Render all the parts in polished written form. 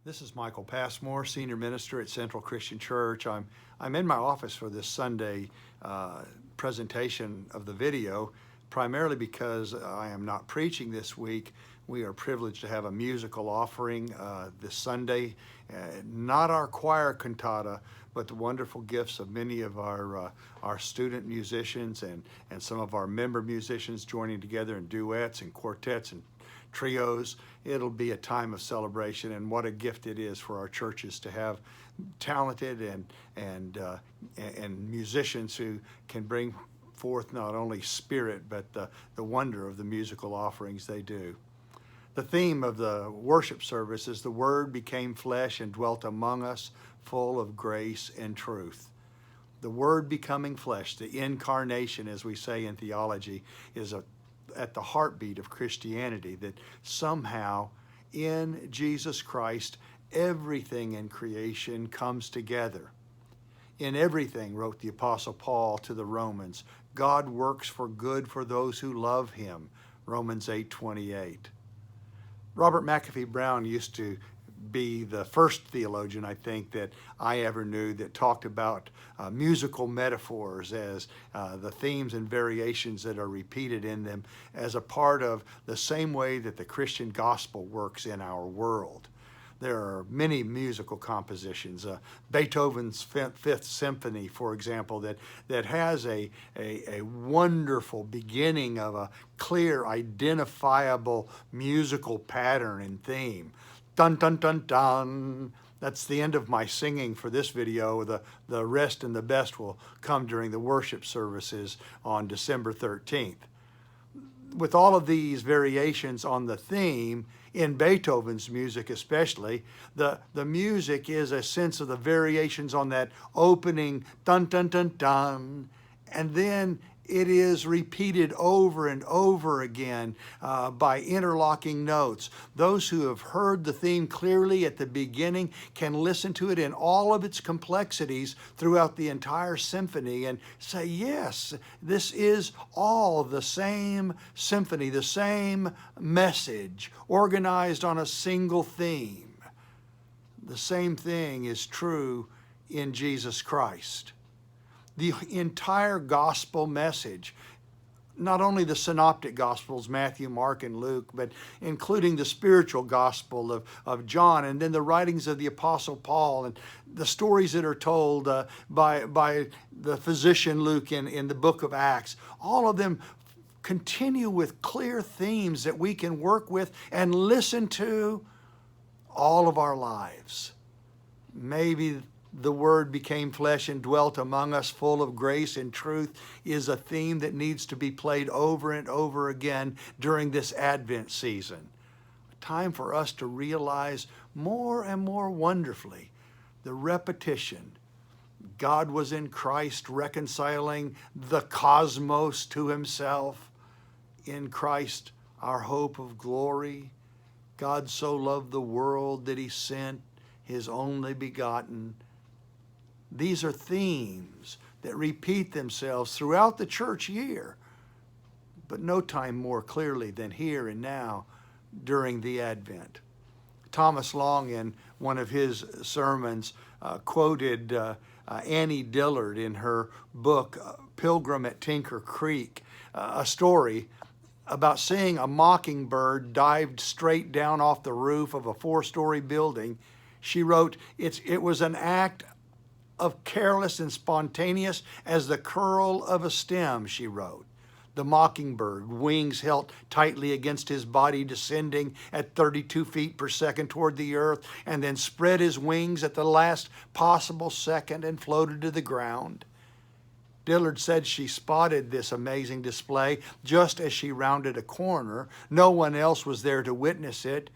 This is Michael Passmore, Senior Minister at Central Christian Church. I'm in my office for this Sunday presentation of the video, primarily because I am not preaching this week. We are privileged to have a musical offering this Sunday. Not our choir cantata, but the wonderful gifts of many of our student musicians and some of our member musicians joining together in duets and quartets and trios. It'll be a time of celebration, and what a gift it is for our churches to have talented and musicians who can bring forth not only spirit but the wonder of the musical offerings they do. The theme of the worship service is the Word became flesh and dwelt among us, full of grace and truth. The Word becoming flesh, the incarnation, as we say in theology, is at the heartbeat of Christianity, that somehow in Jesus Christ everything in creation comes together. In everything, wrote the Apostle Paul to the Romans, God works for good for those who love him, Romans 8:28. Robert McAfee Brown used to be the first theologian, I think, that I ever knew that talked about musical metaphors as the themes and variations that are repeated in them as a part of the same way that the Christian gospel works in our world. There are many musical compositions. Beethoven's Fifth Symphony, for example, that has a wonderful beginning of a clear, identifiable musical pattern and theme. Dun, dun, dun, dun. That's the end of my singing for this video. The rest and the best will come during the worship services on December 13th. With all of these variations on the theme, in Beethoven's music especially, the music is a sense of the variations on that opening dun, dun, dun, dun, and then it is repeated over and over again by interlocking notes. Those who have heard the theme clearly at the beginning can listen to it in all of its complexities throughout the entire symphony and say, yes, this is all the same symphony, the same message, organized on a single theme. The same thing is true in Jesus Christ. The entire gospel message, not only the synoptic gospels, Matthew, Mark, and Luke, but including the spiritual gospel of John, and then the writings of the Apostle Paul, and the stories that are told by the physician Luke in the book of Acts, all of them continue with clear themes that we can work with and listen to all of our lives. Maybe the Word became flesh and dwelt among us, full of grace and truth, is a theme that needs to be played over and over again during this Advent season. A time for us to realize more and more wonderfully the repetition. God was in Christ reconciling the cosmos to himself. In Christ, our hope of glory. God so loved the world that he sent his only begotten. These are themes that repeat themselves throughout the church year, but no time more clearly than here and now during the Advent. Thomas Long, in one of his sermons, quoted Annie Dillard in her book, Pilgrim at Tinker Creek, a story about seeing a mockingbird dived straight down off the roof of a 4-story building. She wrote, it was an act of careless and spontaneous as the curl of a stem, she wrote. The mockingbird, wings held tightly against his body, descending at 32 feet per second toward the earth, and then spread his wings at the last possible second and floated to the ground. Dillard said she spotted this amazing display just as she rounded a corner. No one else was there to witness it.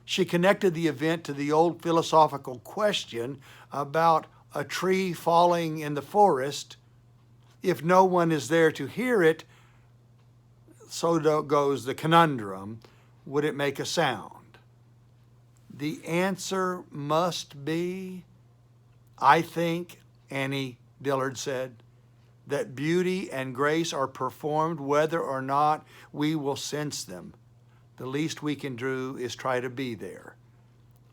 She connected the event to the old philosophical question about a tree falling in the forest. If no one is there to hear it, so goes the conundrum, would it make a sound? The answer must be, I think, Annie Dillard said, that beauty and grace are performed whether or not we will sense them. The least we can do is try to be there.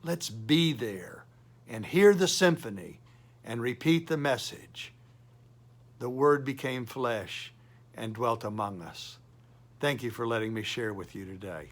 Let's be there and hear the symphony and repeat the message. The Word became flesh and dwelt among us. Thank you for letting me share with you today.